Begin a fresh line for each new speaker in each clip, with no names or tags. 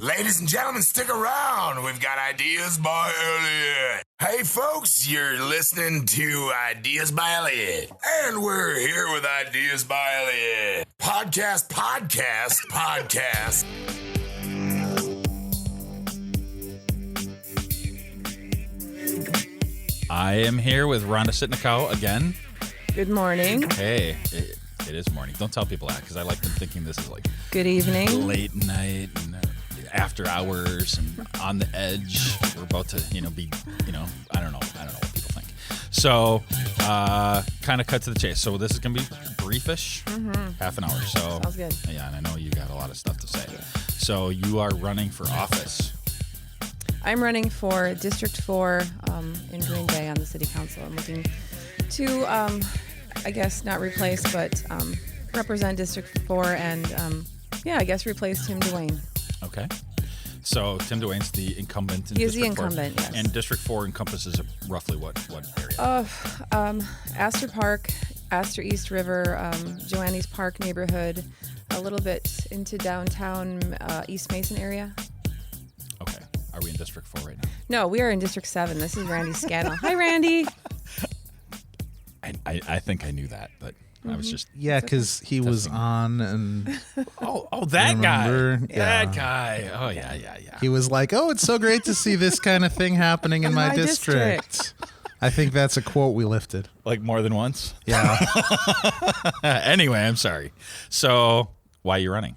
Ladies and gentlemen, stick around. We've got Ideas by Elliot. Hey, folks, you're listening to Ideas by Elliot. And we're here with Ideas by Elliot. Podcast.
I am here with Rhonda Sitnikau again.
Good morning.
Hey, it is morning. Don't tell people that because I like them thinking this is like
good evening,
late night and after hours and on the edge. We're about to, be, I don't know what people think. So, kind of cut to the chase. So this is gonna be briefish, half an hour. So
sounds good.
Yeah, and I know you got a lot of stuff to say. So you are running for office.
I'm running for District 4 in Green Bay on the City Council. I'm looking to, I guess, not replace, but represent District 4 and, replace Tim Duane.
Okay. So Tim Duane's the incumbent in
He is
District
the
4.
incumbent, yes.
And District 4 encompasses roughly what area?
Astor Park, Astor East River, Joannes Park neighborhood, a little bit into downtown East Mason area.
Okay. Are we in District 4 right now?
No, we are in District 7. This is Randy Scannell. Hi, Randy.
I think I knew that, but I was just...
Yeah, because he was on and...
Oh, that guy.
Yeah.
That guy. Oh, yeah.
He was like, oh, it's so great to see this kind of thing happening in my district. I think that's a quote we lifted.
Like more than once?
Yeah.
Anyway, I'm sorry. So, why are you running?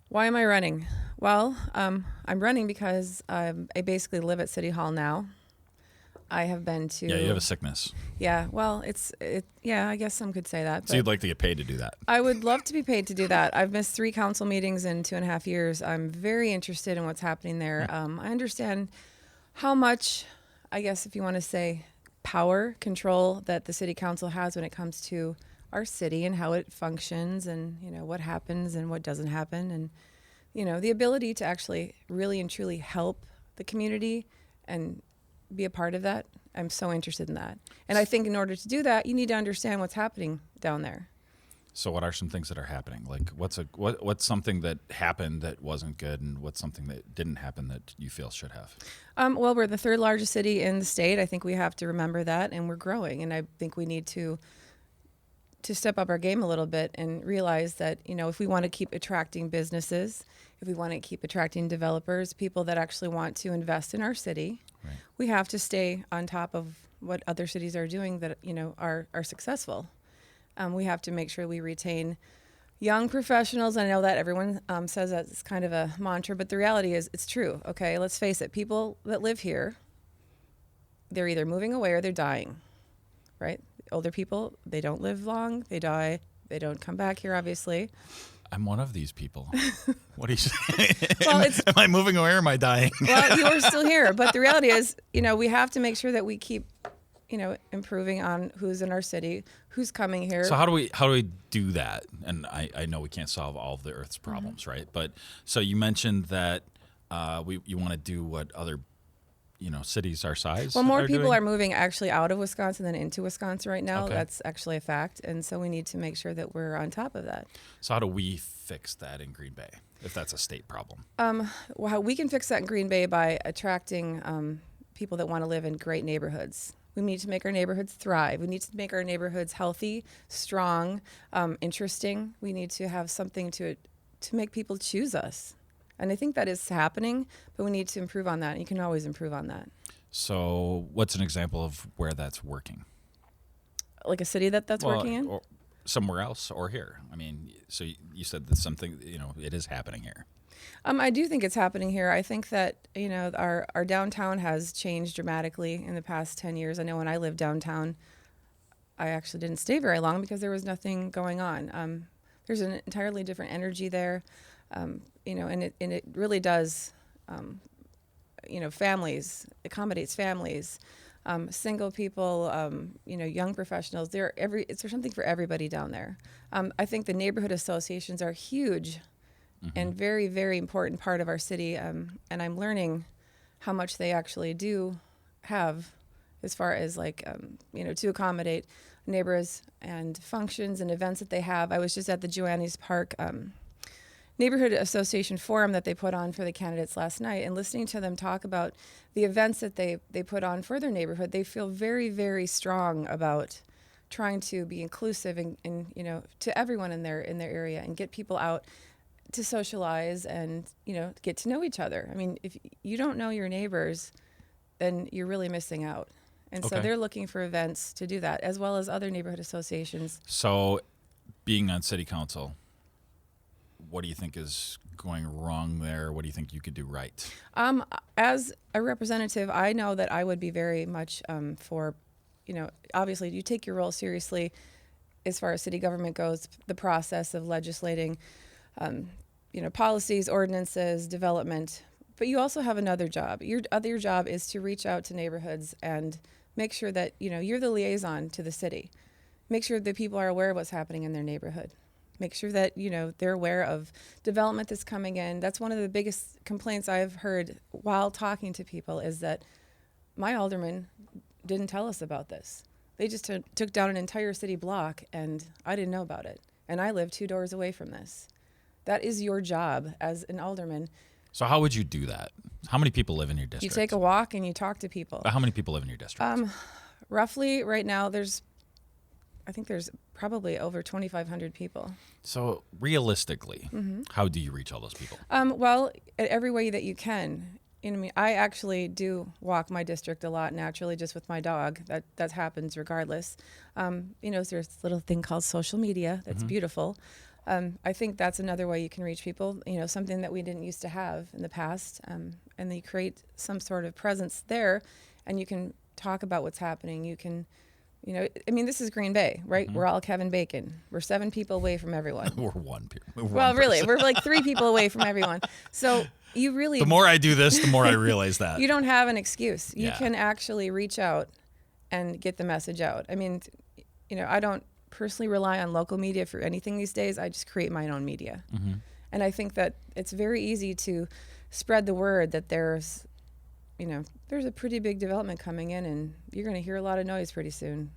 Why am I running? Well, I'm running because I basically live at City Hall now. I have been to...
Yeah, you have a sickness.
Yeah, well, I guess some could say that.
So you'd like to get paid to do that?
I would love to be paid to do that. I've missed 3 council meetings in 2.5 years. I'm very interested in what's happening there. I understand how much, I guess if you want to say, power, control that the city council has when it comes to our city and how it functions and, what happens and what doesn't happen. And, the ability to actually really and truly help the community and be a part of that. I'm so interested in that. And I think in order to do that, you need to understand what's happening down there.
So what are some things that are happening? Like what's something that happened that wasn't good and what's something that didn't happen that you feel should have?
Well, we're the 3rd largest city in the state. I think we have to remember that, and we're growing. And I think we need to step up our game a little bit and realize that, if we want to keep attracting businesses, if we want to keep attracting developers, people that actually want to invest in our city, right, we have to stay on top of what other cities are doing that, are successful. We have to make sure we retain young professionals. I know that everyone says that it's kind of a mantra, but the reality is it's true. Okay, let's face it. People that live here, they're either moving away or they're dying, right? Older people, they don't live long. They die. They don't come back here, obviously.
I'm one of these people. What are you saying?
Well,
am I moving away or am I dying?
Well, you are still here. But the reality is, we have to make sure that we keep, improving on who's in our city, who's coming here.
So how do we do that? And I know we can't solve all of the Earth's problems, right? But so you mentioned that you want to do what other cities our size.
Well, more people
doing?
are moving actually out of Wisconsin than into Wisconsin right now.
Okay.
That's actually a fact. And so we need to make sure that we're on top of that.
So how do we fix that in Green Bay, if that's a state problem?
Well, we can fix that in Green Bay by attracting people that want to live in great neighborhoods. We need to make our neighborhoods thrive. We need to make our neighborhoods healthy, strong, interesting. We need to have something to make people choose us. And I think that is happening, but we need to improve on that. And you can always improve on that.
So what's an example of where that's working?
Like a city that's working in?
Or somewhere else or here. I mean, so you said that something, it is happening here.
I do think it's happening here. I think that, our downtown has changed dramatically in the past 10 years. I know when I lived downtown, I actually didn't stay very long because there was nothing going on. There's an entirely different energy there. And it really does, families, accommodates families, single people, young professionals. There's something for everybody down there. I think the neighborhood associations are huge and very, very important part of our city. And I'm learning how much they actually do have as far as to accommodate neighbors and functions and events that they have. I was just at the Joannes Park neighborhood association forum that they put on for the candidates last night, and listening to them talk about the events that they put on for their neighborhood, they feel very, very strong about trying to be inclusive and to everyone in their area and get people out to socialize and, get to know each other. I mean, if you don't know your neighbors, then you're really missing out. And so they're looking for events to do that, as well as other neighborhood associations.
So being on city council, what do you think is going wrong there? What do you think you could do right?
As a representative, I know that I would be very much for, obviously you take your role seriously as far as city government goes, the process of legislating, policies, ordinances, development. But you also have another job. Your other job is to reach out to neighborhoods and make sure that, you're the liaison to the city. Make sure that people are aware of what's happening in their neighborhood. Make sure that, they're aware of development that's coming in. That's one of the biggest complaints I've heard while talking to people is that my alderman didn't tell us about this. They just took down an entire city block and I didn't know about it. And I live 2 doors away from this. That is your job as an alderman.
So how would you do that? How many people live in your district?
You take a walk and you talk to people.
How many people live in your district?
Roughly right now I think there's probably over 2,500 people.
So realistically, how do you reach all those people?
Well, every way that you can. I actually do walk my district a lot naturally, just with my dog. That happens regardless. There's this little thing called social media that's beautiful. I think that's another way you can reach people. Something that we didn't used to have in the past, and then you create some sort of presence there, and you can talk about what's happening. You can. This is Green Bay, right? We're all Kevin Bacon. We're 7 people away from everyone.
We're one people.
Well, really, we're like 3 people away from everyone. So you really...
The more I do this, the more I realize that.
You don't have an excuse. You can actually reach out and get the message out. I don't personally rely on local media for anything these days. I just create my own media. And I think that it's very easy to spread the word that there's a pretty big development coming in and you're going to hear a lot of noise pretty soon.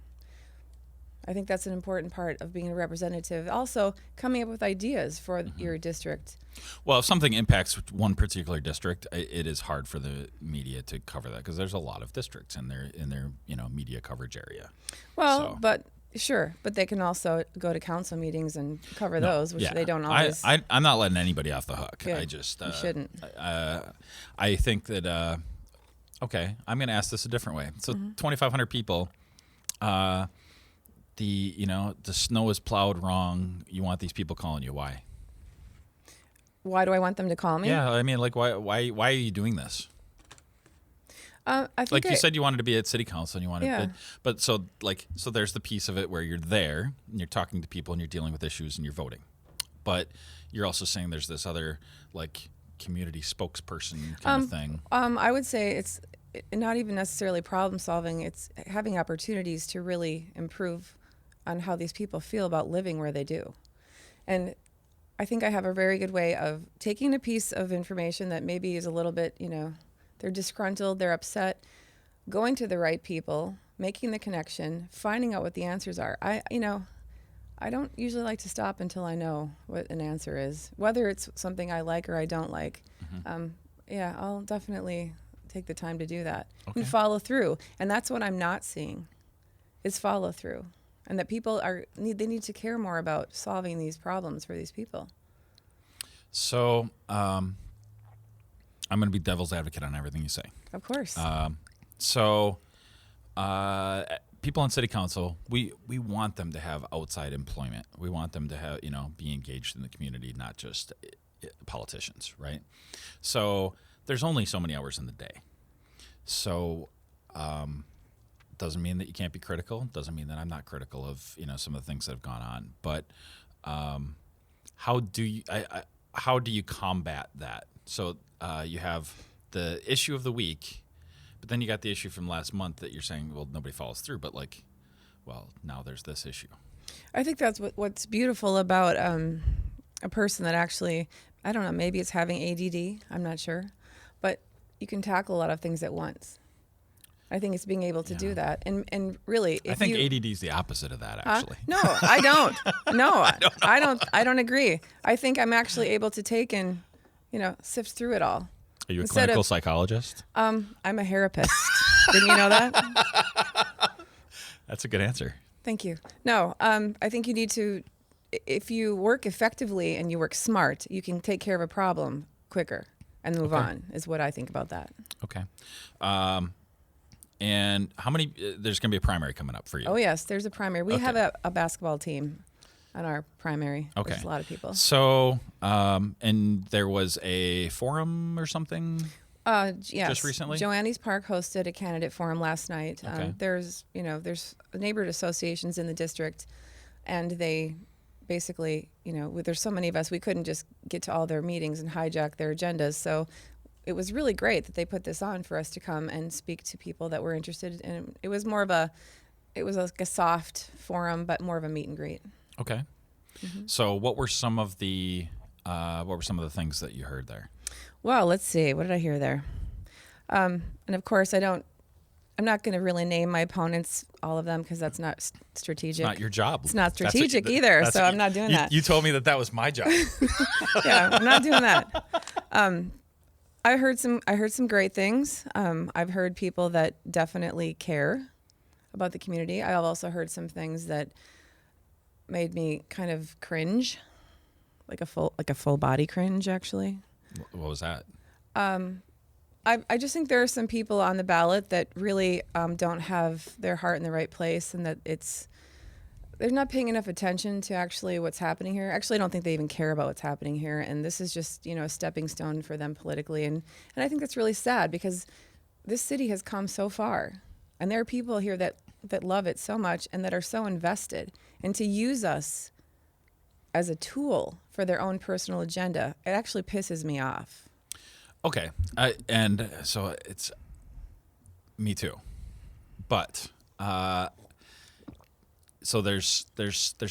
I think that's an important part of being a representative. Also, coming up with ideas for your district.
Well, if something impacts one particular district, it is hard for the media to cover that because there's a lot of districts in their media coverage area.
Well, but they can also go to council meetings and cover those, which they don't always.
I'm not letting anybody off the hook.
Good.
You
shouldn't.
I think that. Okay, I'm going to ask this a different way. So 2,500 people, the snow is plowed wrong. You want these people calling you. Why?
Why do I want them to call me?
Yeah, why are you doing this?
I think
you said you wanted to be at city council and you wanted but so there's the piece of it where you're there and you're talking to people and you're dealing with issues and you're voting. But you're also saying there's this other community spokesperson kind of thing.
I would say it's not even necessarily problem solving. It's having opportunities to really improve on how these people feel about living where they do. And I think I have a very good way of taking a piece of information that maybe is a little bit, they're disgruntled, they're upset, going to the right people, making the connection, finding out what the answers are. I don't usually like to stop until I know what an answer is, whether it's something I like or I don't like. I'll definitely take the time to do that and follow through. And that's what I'm not seeing is follow through, and that people they need to care more about solving these problems for these people.
So I'm going to be devil's advocate on everything you say.
Of course.
People on city council, we want them to have outside employment. We want them to have, be engaged in the community, not just politicians, right? So there's only so many hours in the day. So doesn't mean that you can't be critical. Doesn't mean that I'm not critical of, some of the things that have gone on. But how do you combat that? So you have the issue of the week. But then you got the issue from last month that you're saying, well, nobody follows through. But now there's this issue.
I think that's what's beautiful about a person that actually, I don't know, maybe it's having ADD. I'm not sure. But you can tackle a lot of things at once. I think it's being able to do that. And really, if
I think ADD is the opposite of that, actually.
No, I don't. No, I don't agree. I think I'm actually able to take and, sift through it all.
Are you a clinical psychologist?
I'm a therapist. Didn't you know that?
That's a good answer.
Thank you. No, I think you need to, if you work effectively and you work smart, you can take care of a problem quicker and move on, is what I think about that.
Okay. And how many, there's going to be a primary coming up for you?
Oh, yes, there's a primary. We have a basketball team on our primary.
Okay.
There's a lot of people.
So, and there was a forum or something?
Yes.
Just recently?
Joannes Park hosted a candidate forum last night.
Okay.
There's neighborhood associations in the district, and they basically, there's so many of us, we couldn't just get to all their meetings and hijack their agendas. So it was really great that they put this on for us to come and speak to people that were interested. And it was like a soft forum, but more of a meet and greet.
Okay. Mm-hmm. So what were some of the things that you heard there?
Well, let's see. What did I hear there? And of course, I'm not going to really name my opponents, all of them, because that's not strategic.
It's not your job.
It's not strategic either, so I'm not doing that.
You told me that was my job.
Yeah, I'm not doing that. I heard some great things. I've heard people that definitely care about the community. I've also heard some things that made me kind of cringe, like a full body cringe, actually.
What was that?
I just think there are some people on the ballot that really don't have their heart in the right place, and that they're not paying enough attention to actually what's happening here. Actually, I don't think they even care about what's happening here, and this is just a stepping stone for them politically, and I think that's really sad because this city has come so far, and there are people here that love it so much and that are so invested, and to use us as a tool for their own personal agenda, it actually pisses me off.
Okay, and so it's me too, but so there's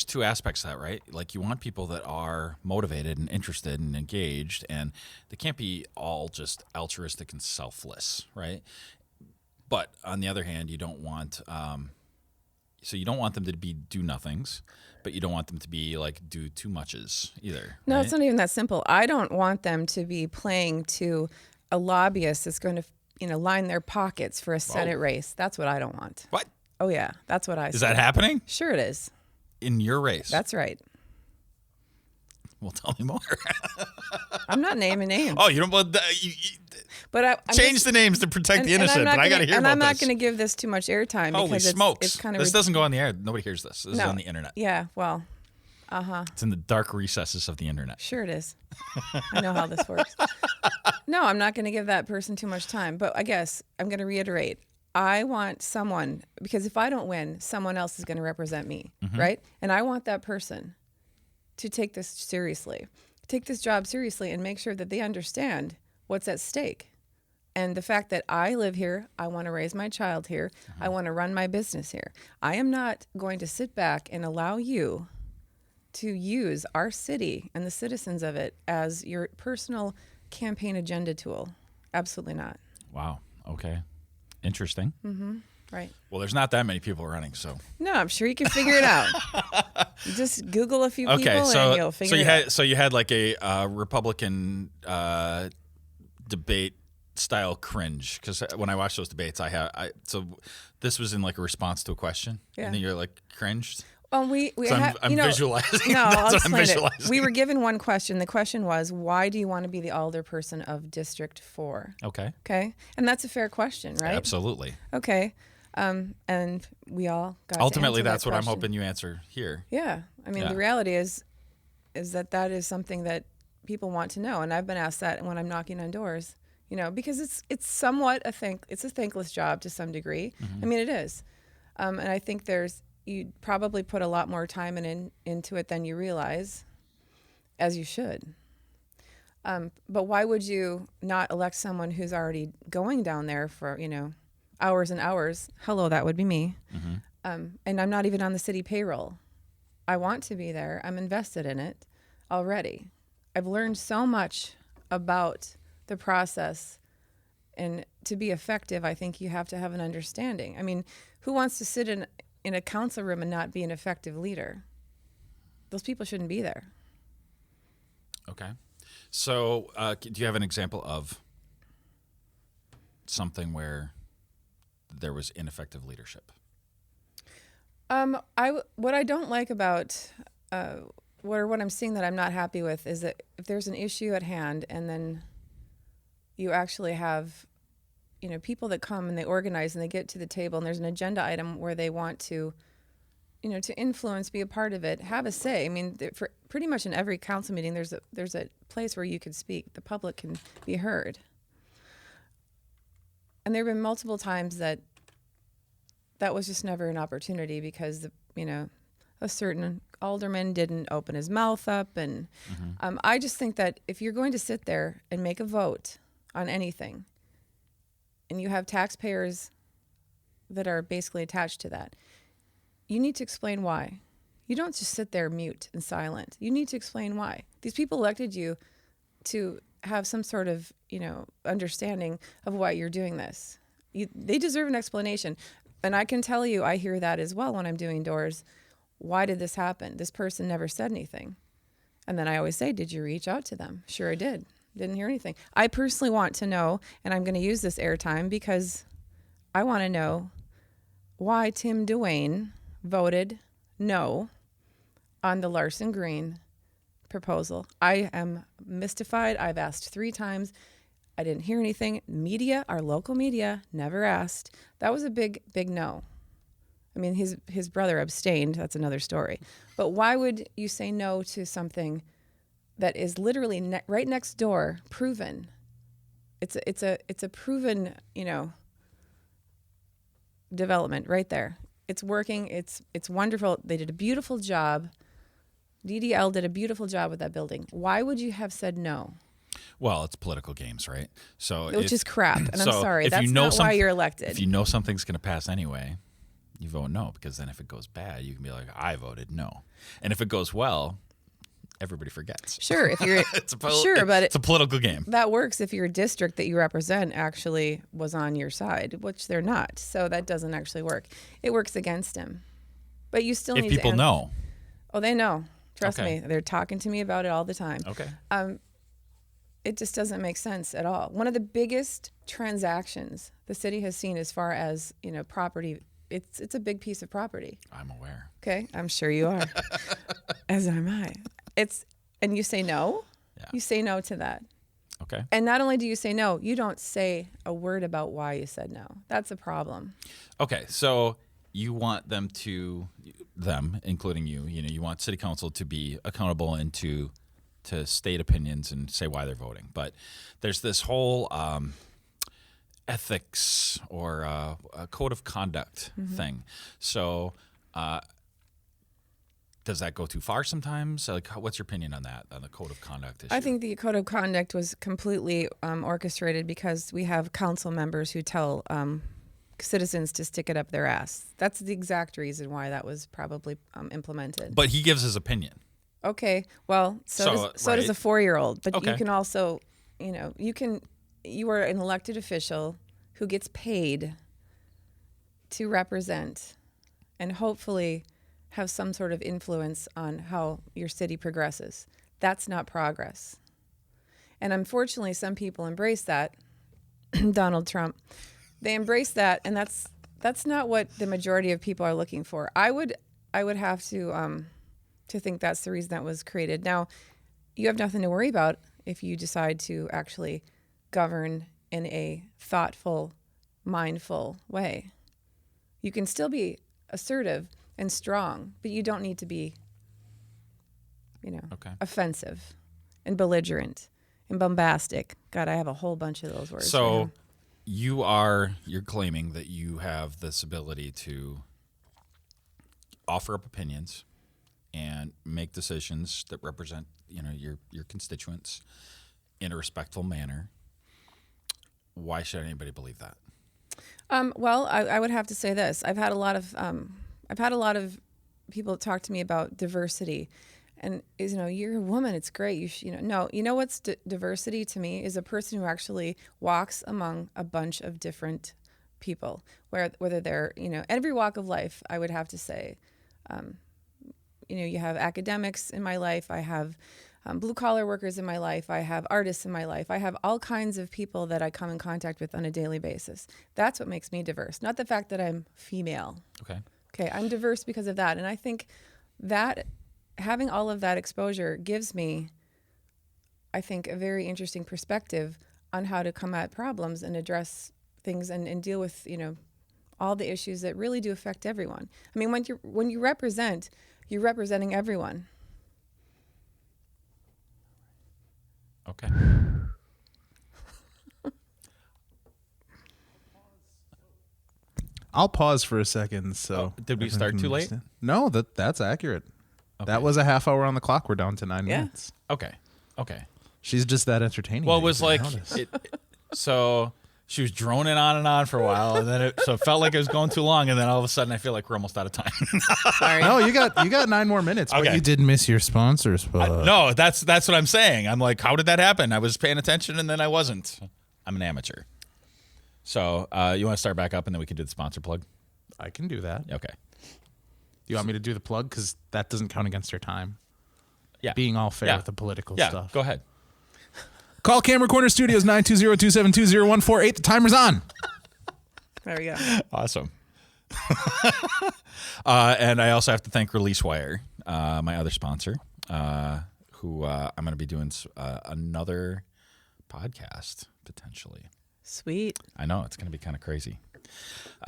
two aspects to that, right? Like you want people that are motivated and interested and engaged, and they can't be all just altruistic and selfless, right? But on the other hand, you don't want so you don't want them to be do nothings, but you don't want them to be like do too muches either.
No,
right?
It's not even that simple. I don't want them to be playing to a lobbyist that's going to, line their pockets for a Senate race. That's what I don't want.
What?
Oh yeah, that's what I.
Is that happening?
Sure, it is.
In your race?
That's right.
Well, tell me more.
I'm not naming names.
Oh, you don't. Well,
but I'm
change the names to protect the innocent. But I got to hear about this.
And I'm not going to give this too much airtime.
Holy
because
smokes!
It's kind of
this doesn't go on the air. Nobody hears this. This is on the internet.
Yeah. Well.
It's in the dark recesses of the internet.
Sure it is. I know how this works. No, I'm not going to give that person too much time. But I guess I'm going to reiterate. I want someone, because if I don't win, someone else is going to represent me, right? And I want that person to take this seriously, take this job seriously, and make sure that they understand what's at stake. And the fact that I live here, I want to raise my child here, I want to run my business here. I am not going to sit back and allow you to use our city and the citizens of it as your personal campaign agenda tool. Absolutely not.
Wow. Okay. Interesting.
Mm-hmm. Right.
Well, there's not that many people running, so.
No, I'm sure you can figure it out. You just Google a few people and you'll figure it out.
So you had like a Republican debate style cringe, because when I watched those debates, so this was in like a response to a question, and then you're like cringed.
Well,
I'm visualizing.
No,
That's
I'll
what I'm
explain
visualizing.
it. We were given one question. The question was, why do you want to be the alderperson of District 4?
Okay.
Okay. And that's a fair question, right?
Absolutely.
Okay. And we all got
Ultimately,
to answer
that's
that
what I'm
question.
hoping you answer here.
Yeah. I mean, the reality is that is something that people want to know. And I've been asked that when I'm knocking on doors, because it's somewhat it's a thankless job to some degree.
Mm-hmm.
I mean, it is. And I think you probably put a lot more time into it than you realize, as you should. But why would you not elect someone who's already going down there for, hours and hours? Hello, that would be me. Mm-hmm. And I'm not even on the city payroll. I want to be there. I'm invested in it already. I've learned so much about the process And to be effective, I think you have to have an understanding. I mean, who wants to sit in a council room and not be an effective leader? Those people shouldn't be there.
Okay. So do you have an example of something where there was ineffective leadership?
What I don't like about what I'm seeing that I'm not happy with is that if there's an issue at hand and then you actually have, people that come and they organize and they get to the table and there's an agenda item where they want to, to influence, be a part of it, have a say. I mean, for pretty much in every council meeting, there's a place where you can speak. The public can be heard. And there have been multiple times that was just never an opportunity because, a certain alderman didn't open his mouth up. And I just think that if you're going to sit there and make a vote on anything, and you have taxpayers that are basically attached to that, you need to explain why. You don't just sit there mute and silent. You need to explain why. These people elected you to have some sort of, understanding of why you're doing this. They deserve an explanation. And I can tell you, I hear that as well when I'm doing doors. Why did this happen? This person never said anything. And then I always say, did you reach out to them? Sure, I did. Didn't hear anything. I personally want to know, and I'm going to use this airtime because I want to know why Tim Duane voted no on the Larson Green proposal. I am mystified. I've asked 3 times. I didn't hear anything. Media, our local media, never asked. That was a big, big no. I mean, his brother abstained. That's another story. But why would you say no to something that is literally right next door, proven? It's a proven, development right there. It's working. It's wonderful. They did a beautiful job. DDL did a beautiful job with that building. Why would you have said no?
Well, it's political games, right? So
which is crap. And
so
I'm sorry. That's not why you're elected.
If you know something's going to pass anyway, you vote no, because then if it goes bad, you can be like, I voted no. And if it goes well, everybody forgets.
Sure, if you're
it's a political game.
That works if your district that you represent actually was on your side, which they're not. So that doesn't actually work. It works against him. But you still need
if people know.
Oh, they know. Trust me. They're talking to me about it all the time.
Okay.
It just doesn't make sense at all. One of the biggest transactions the city has seen as far as, property, it's a big piece of property.
I'm aware.
Okay, I'm sure you are. As am I. And you say no?
Yeah.
You say no to that.
Okay.
And not only do you say no, you don't say a word about why you said no. That's a problem.
Okay, so you want them, including you, you want city council to be accountable and to state opinions and say why they're voting. But there's this whole ethics or a code of conduct thing. So does that go too far sometimes? Like, what's your opinion on that, on the code of conduct issue?
I think the code of conduct was completely orchestrated because we have council members who tell citizens to stick it up their ass. That's the exact reason why that was probably implemented.
But he gives his opinion.
Okay, well, so does a 4-year-old. But
okay.
You can also, you are an elected official who gets paid to represent and hopefully have some sort of influence on how your city progresses. That's not progress. And unfortunately, some people embrace that. Donald Trump, they embrace that, and that's not what the majority of people are looking for. I would have to think that's the reason that was created. Now, you have nothing to worry about if you decide to actually govern in a thoughtful, mindful way. You can still be assertive and strong, but you don't need to be, offensive and belligerent and bombastic. God, I have a whole bunch of those words.
So you're claiming that you have this ability to offer up opinions and make decisions that represent, your constituents in a respectful manner. Why should anybody believe that?
Well, I would have to say this. I've had a lot of people talk to me about diversity. And you're a woman. It's great. No. You know what's diversity to me is a person who actually walks among a bunch of different people, whether they're every walk of life. I would have to say, you have academics in my life. I have blue collar workers in my life. I have artists in my life. I have all kinds of people that I come in contact with on a daily basis. That's what makes me diverse, not the fact that I'm female. Okay, I'm diverse because of that, and I think that having all of that exposure gives me, I think, a very interesting perspective on how to come at problems and address things and deal with, all the issues that really do affect everyone. I mean, when you represent, you're representing everyone.
Okay.
I'll pause for a second. So,
did we start too late?
No, that's accurate.
Okay.
That was a half hour on the clock. We're down to 9 minutes.
Okay.
She's just that entertaining.
Well, it was like, so she was droning on and on for a while, and then it felt like it was going too long, and then all of a sudden I feel like we're almost out of time.
Sorry.
No, you got 9 more minutes.
Okay.
But you did miss your sponsors.
No, that's what I'm saying. I'm like, how did that happen? I was paying attention, and then I wasn't. I'm an amateur. So you want to start back up, and then we can do the sponsor plug?
I can do that.
Okay.
Do you want me to do the plug? Because that doesn't count against your time.
Yeah.
Being all fair with the political stuff.
Yeah, go ahead.
Call Camera Corner Studios 920-272-0148. The timer's on.
There we go.
Awesome. And I also have to thank Release Wire, my other sponsor, who I'm going to be doing another podcast, potentially.
Sweet.
I know, it's going to be kind of crazy.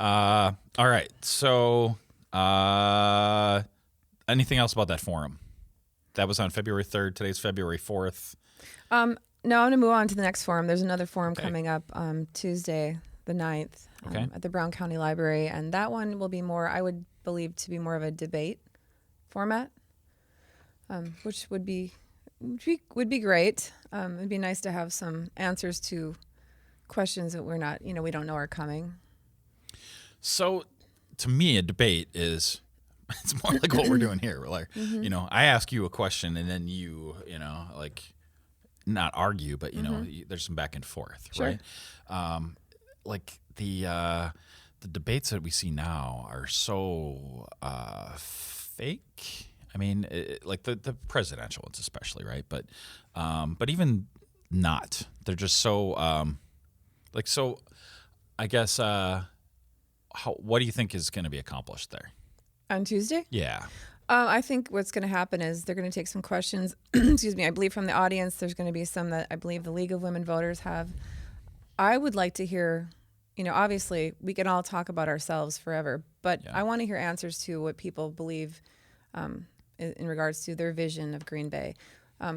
All right, so anything else about that forum? That was on February 3rd. Today's February 4th.
No, I'm going to move on to the next forum. There's another forum coming up Tuesday, the 9th, at the Brown County Library. And that one will be more, I would believe, to be more of a debate format, which would be great. It'd be nice to have some answers to questions that we're not, we don't know are coming.
So to me, a debate is, it's more like what we're doing here. We're like, I ask you a question and then you, like, not argue, but there's some back and forth,
sure.
Right? Like the debates that we see now are so fake. I mean, like the presidential ones, especially, right? But even not, they're just so so. I guess what do you think is going to be accomplished there
On Tuesday?
Yeah.
I think what's going to happen is they're going to take some questions, excuse me, I believe from the audience. There's going to be some that I believe the League of Women Voters have. I would like to hear, obviously we can all talk about ourselves forever, but I want to hear answers to what people believe in regards to their vision of Green Bay.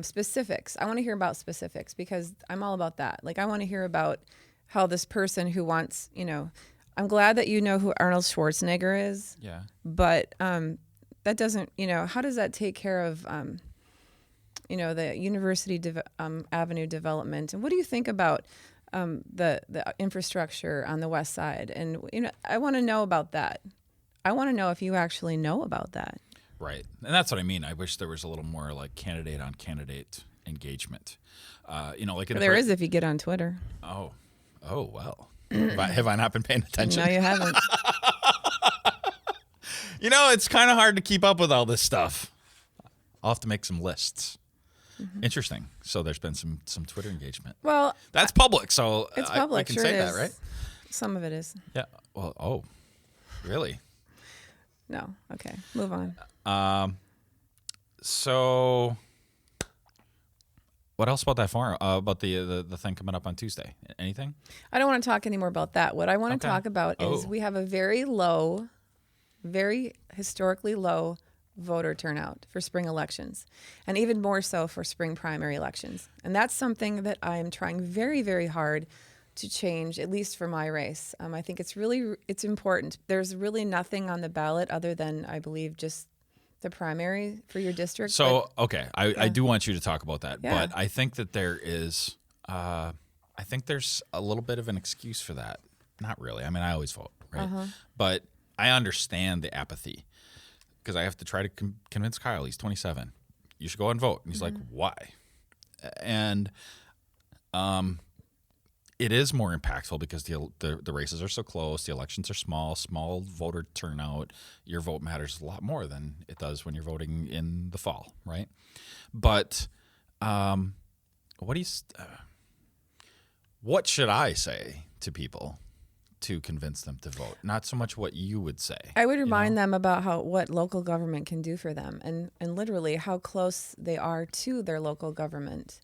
Specifics. I want to hear about specifics because I'm all about that. Like I want to hear about how this person who wants, I'm glad that you know who Arnold Schwarzenegger is.
Yeah.
But that doesn't, how does that take care of, the University Avenue development? And what do you think about the infrastructure on the west side? And, I want to know about that. I want to know if you actually know about that.
Right. And that's what I mean. I wish there was a little more like candidate on candidate engagement. Like
there is if you get on Twitter.
Oh, well. Have I not been paying attention?
No, you haven't.
It's kind of hard to keep up with all this stuff. I'll have to make some lists. Mm-hmm. Interesting. So there's been some Twitter engagement.
Well,
that's public, so
it's public.
I can
sure
say
it
that,
is.
right?
Some of it is.
Yeah. Well, really?
No. Okay. Move on.
So what else about that forum? About the thing coming up on Tuesday? Anything?
I don't want to talk anymore about that. What I want to talk about is we have a very historically low voter turnout for spring elections, and even more so for spring primary elections. And that's something that I am trying very, very hard to change, at least for my race. I think it's important. There's really nothing on the ballot other than, I believe, just the primary for your district.
So, I do want you to talk about that,
Yeah.
but I think that there is, I think there's a little bit of an excuse for that. Not really. I mean, I always vote, right? But I understand the apathy because I have to try to convince Kyle. He's 27. you should go and vote. And he's like, why? And it is more impactful because the races are so close, the elections are small voter turnout. Your vote matters a lot more than it does when you're voting in the fall, right? But what should I say to people to convince them to vote? Not so much what you would say.
I would remind them about what local government can do for them, and literally how close they are to their local government.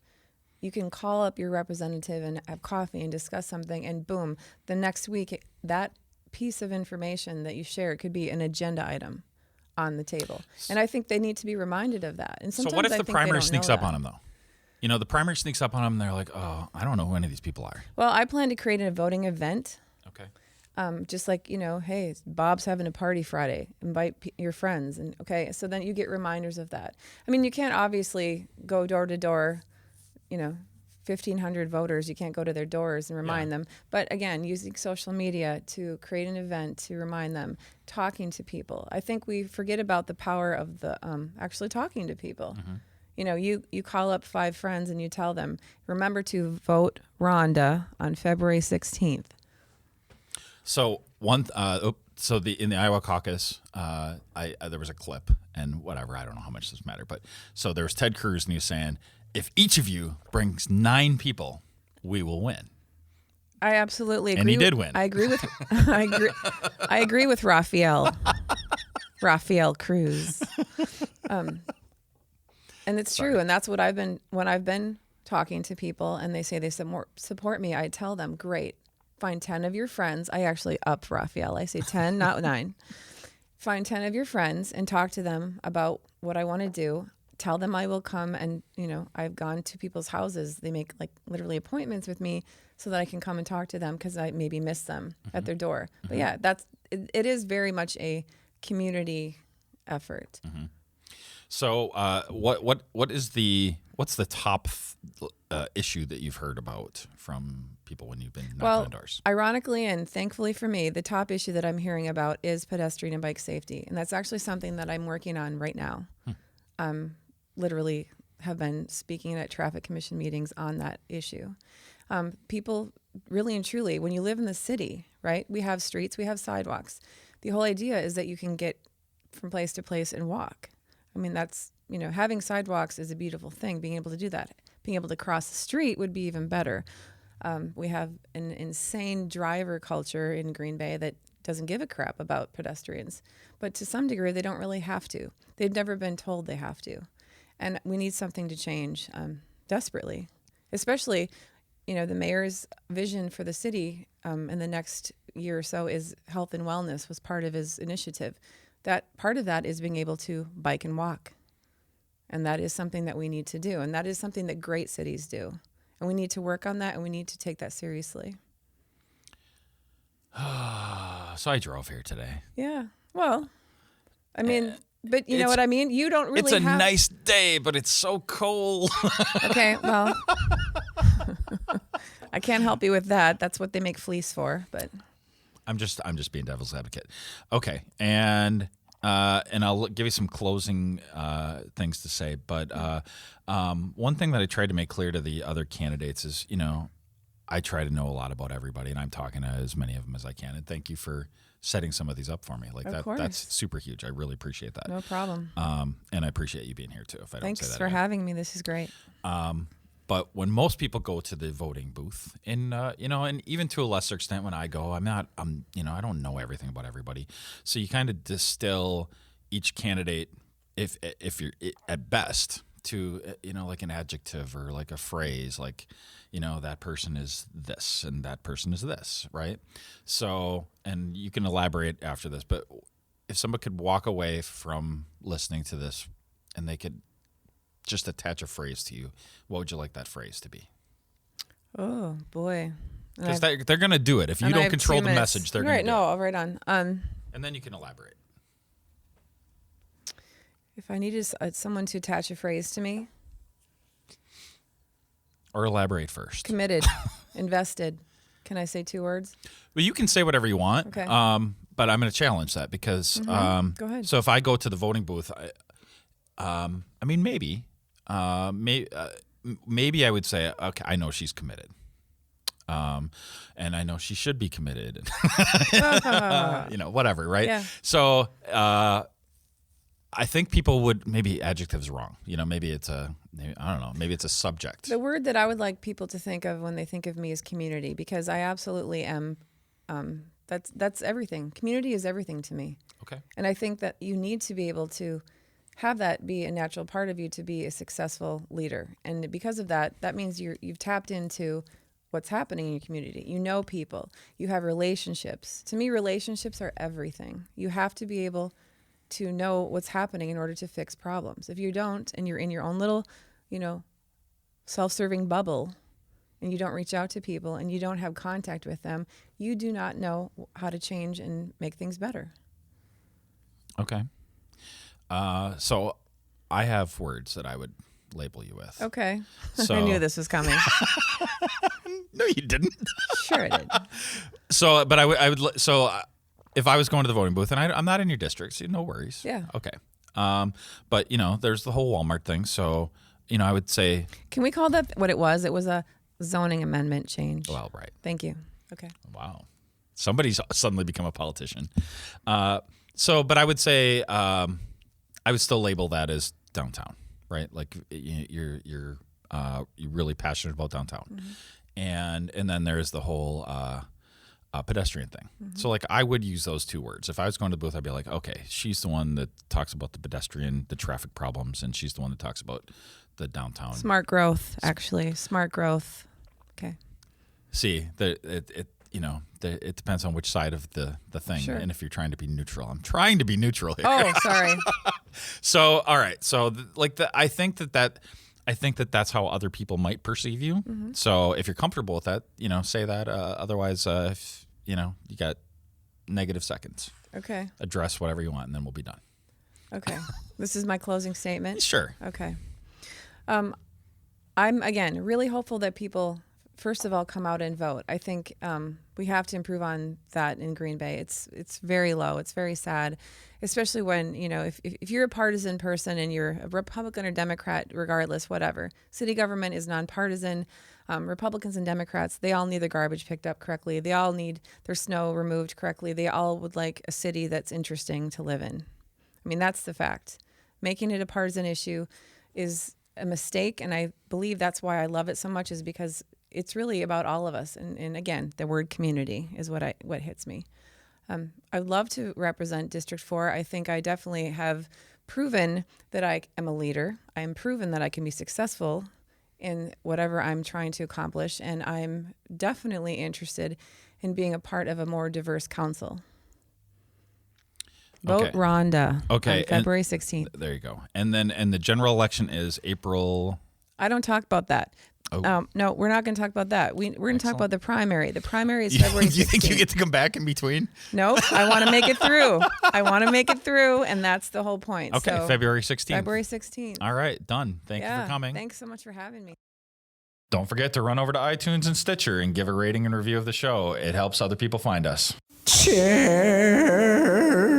You can call up your representative and have coffee and discuss something, and boom, the next week, that piece of information that you share could be an agenda item on the table. And I think they need to be reminded of that. And sometimes
so what if
I
the
think
primary
they don't
sneaks
know
up
that.
on them, though? You know, the primary sneaks up on them, and they're like, oh, I don't know who any of these people are.
Well, I plan to create a voting event.
Okay.
Just like, hey, Bob's having a party Friday. Invite your friends. And okay, so then you get reminders of that. I mean, you can't obviously go door to door, 1,500 voters. You can't go to their doors and remind them. But again, using social media to create an event to remind them, talking to people. I think we forget about the power of the actually talking to people. You call up 5 friends and you tell them, remember to vote Rhonda on February 16th.
So in the Iowa caucus, there was a clip, and whatever, I don't know how much this mattered, but so there was Ted Cruz, and he was saying, if each of you brings 9 people, we will win.
I absolutely agree.
And he did win.
I agree with I agree with Rafael Cruz. And it's true, and that's what when I've been talking to people and they say they support me, I tell them, great. Find 10 of your friends. I actually up Raphael. I say 10, not 9. Find 10 of your friends and talk to them about what I want to do. Tell them I will come, and I've gone to people's houses. They make literally appointments with me so that I can come and talk to them because I maybe miss them at their door. But yeah, it is very much a community effort.
So what's the top issue that you've heard about from people when you've been knocking on doors?
Ironically and thankfully for me, the top issue that I'm hearing about is pedestrian and bike safety. And that's actually something that I'm working on right now. Literally have been speaking at traffic commission meetings on that issue. People really and truly, when you live in the city, right, we have streets, we have sidewalks. The whole idea is that you can get from place to place and walk. I mean, that's, having sidewalks is a beautiful thing, being able to do that. Being able to cross the street would be even better. We have an insane driver culture in Green Bay that doesn't give a crap about pedestrians. But to some degree, they don't really have to. They've never been told they have to. And we need something to change desperately, especially, the mayor's vision for the city in the next year or so is health and wellness was part of his initiative. That part of that is being able to bike and walk. And that is something that we need to do. And that is something that great cities do. And we need to work on that, and we need to take that seriously.
So I drove here today.
Yeah. Well, I mean, but you know what I mean? You don't really
It's a nice day, but it's so cold.
Okay, well, I can't help you with that. That's what they make fleece for, but
I'm just being devil's advocate. Okay, and I'll give you some closing things to say. But one thing that I tried to make clear to the other candidates is, I try to know a lot about everybody, and I'm talking to as many of them as I can. And thank you for setting some of these up for me. That's super huge. I really appreciate that.
No problem.
And I appreciate you being here too. If I don't say that.
Thanks for having me. This is great.
But when most people go to the voting booth, and and even to a lesser extent when I go, I don't know everything about everybody. So you kind of distill each candidate, if you're at best, to like an adjective or like a phrase, like that person is this and that person is this, right? So, and you can elaborate after this, but if somebody could walk away from listening to this and they could just attach a phrase to you, what would you like that phrase to be?
Oh boy,
because they're going to do it. If you don't control the message, they're going to do it.
No, right on.
And then you can elaborate.
If I needed someone to attach a phrase to me,
or elaborate first.
Committed, invested. Can I say 2 words?
Well, you can say whatever you want.
Okay.
But I'm going to challenge that because
Go ahead.
So if I go to the voting booth, maybe maybe I would say, okay, I know she's committed. And I know she should be committed. Whatever, right?
Yeah.
So I think people would, maybe adjective's wrong. Maybe it's maybe it's a subject.
The word that I would like people to think of when they think of me is community, because I absolutely am. That's everything. Community is everything to me.
Okay.
And I think that you need to be able to have that be a natural part of you to be a successful leader. And because of that, that means you've tapped into what's happening in your community. You know people. You have relationships. To me, relationships are everything. You have to be able to know what's happening in order to fix problems. If you don't, and you're in your own little, self-serving bubble, and you don't reach out to people, and you don't have contact with them, you do not know how to change and make things better.
Okay. So I have words that I would label you with.
Okay.
So,
I knew this was coming.
No, you didn't.
Sure I did.
So, but I would. So, if I was going to the voting booth, and I'm not in your district, so no worries.
Yeah.
Okay. But there's the whole Walmart thing. So, I would say.
Can we call that what it was? It was a zoning amendment change.
Well, right.
Thank you. Okay.
Wow. Somebody's suddenly become a politician. But I would say I would still label that as downtown, right? Like you're really passionate about downtown, and then there's the whole pedestrian thing. So like I would use those two words. If I was going to the booth, I'd be like, okay, she's the one that talks about the pedestrian, the traffic problems, and she's the one that talks about the downtown.
Smart growth, actually. Smart growth. Okay.
See, it depends on which side of the thing,
Sure.
and if you're trying to be neutral. I'm trying to be neutral here.
Oh, sorry.
So, all right. So, I think that's how other people might perceive you. So, if you're comfortable with that, say that. Otherwise, if you got negative seconds.
Okay.
Address whatever you want, and then we'll be done.
Okay. This is my closing statement.
Sure.
Okay. I'm, again, really hopeful that people, first of all, come out and vote. I think we have to improve on that in Green Bay. It's very low. It's very sad, especially when, if you're a partisan person and you're a Republican or Democrat, regardless, whatever. City government is nonpartisan. Republicans and Democrats, they all need their garbage picked up correctly. They all need their snow removed correctly. They all would like a city that's interesting to live in. I mean, that's the fact. Making it a partisan issue is a mistake, and I believe that's why I love it so much, is because it's really about all of us. And again, the word community is what hits me. I'd love to represent District 4. I think I definitely have proven that I am a leader. I am proven that I can be successful in whatever I'm trying to accomplish, and I'm definitely interested in being a part of a more diverse council. Vote Rhonda.
Okay.
On February 16th.
There you go. And the general election is April.
I don't talk about that.
Oh.
No, we're not going to talk about that. We're going to talk about the primary. The primary is February 16th.
Do you think you get to come back in between?
Nope. I want to make it through. And that's the whole point.
Okay,
so,
February 16th.
February 16th.
All right, done. Thank you for coming.
Thanks so much for having me.
Don't forget to run over to iTunes and Stitcher and give a rating and review of the show. It helps other people find us.
Cheers.